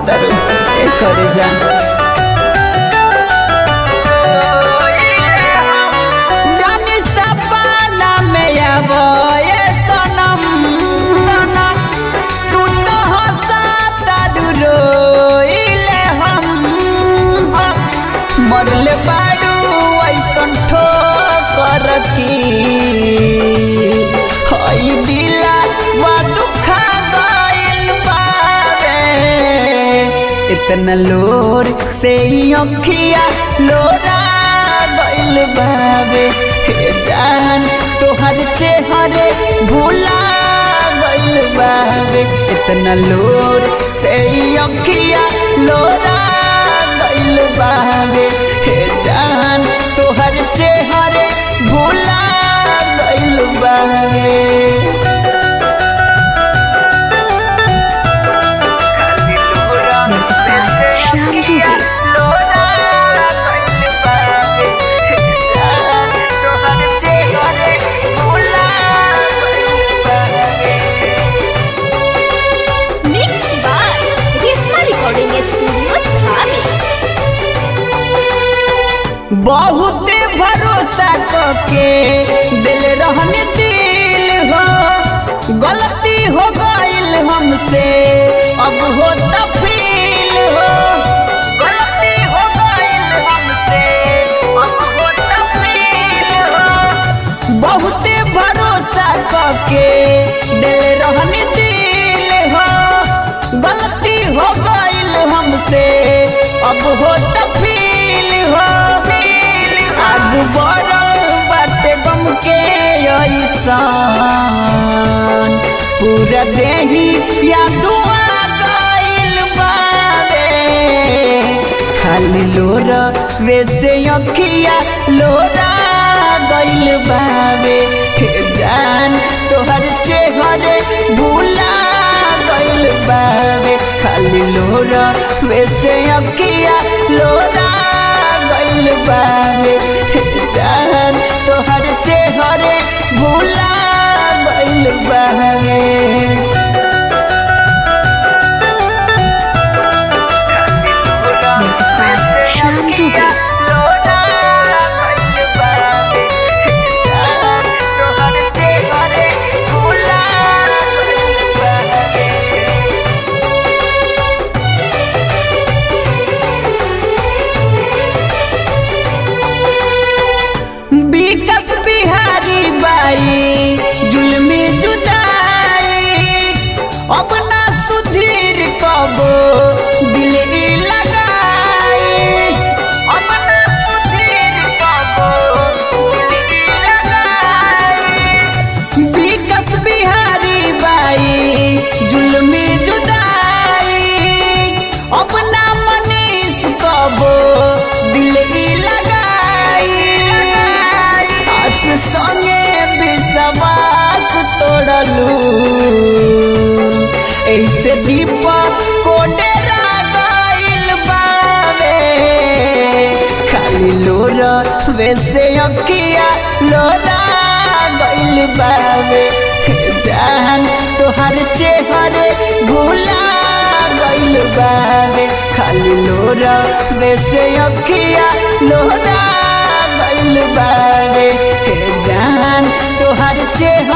कहतर कर जा जानी सपना में आवो ये सनम तू तो हंसतर रोइले हम मरले बाड़ू ऐसन ठोकर की हई दिला वा दुखा गइल बावे इतना लोर से अखिया लोरा गइल बावे हे जान तोहर चेहरे भूला गइल बावे इतना लोर से अखिया लोरा गइल बावे हे जान तोहर चेहरे भूला गइल बावे बहुत भरोसा करके दिल रहने दिल हो गलती हो गइल हमसे अब हो तफील हो गलती हो गइल हमसे अब हो तफील हो बहुत भरोसा करके दिल रहने दिल हो गलती हो गइल हमसे अब हो तफील हो आगू बढ़ल बाटे गम के ऐसान पूरा देही यादुआ गइल बावे खाली लोर वैसे अखिया लोरा गइल बावे हे जान तोहर चेहरे भूला गइल बावे खाली लोर वैसे अखिया लोरा गइल बावे जान तोहर चेहरे भूला गइल बावे जुल्मी जुदाई अब ना सुधीर कबो दिल लगाई अब ना सुधीर कबो दिल लगाई विकास बिहारी बाई जुल्मी जुदाई अब ना मनीष कबो दिल लगाई आस संगे विश्वास तोड़लू ऐसे दीपक को डेरा गइल बावे खाली लोर वैसे अखिया लोरा गइल बावे जान तोहर चेहरे भूला गइल बावे खाली लोर वैसे अखिया लोरा गइल बावे जान तोहर चेहरे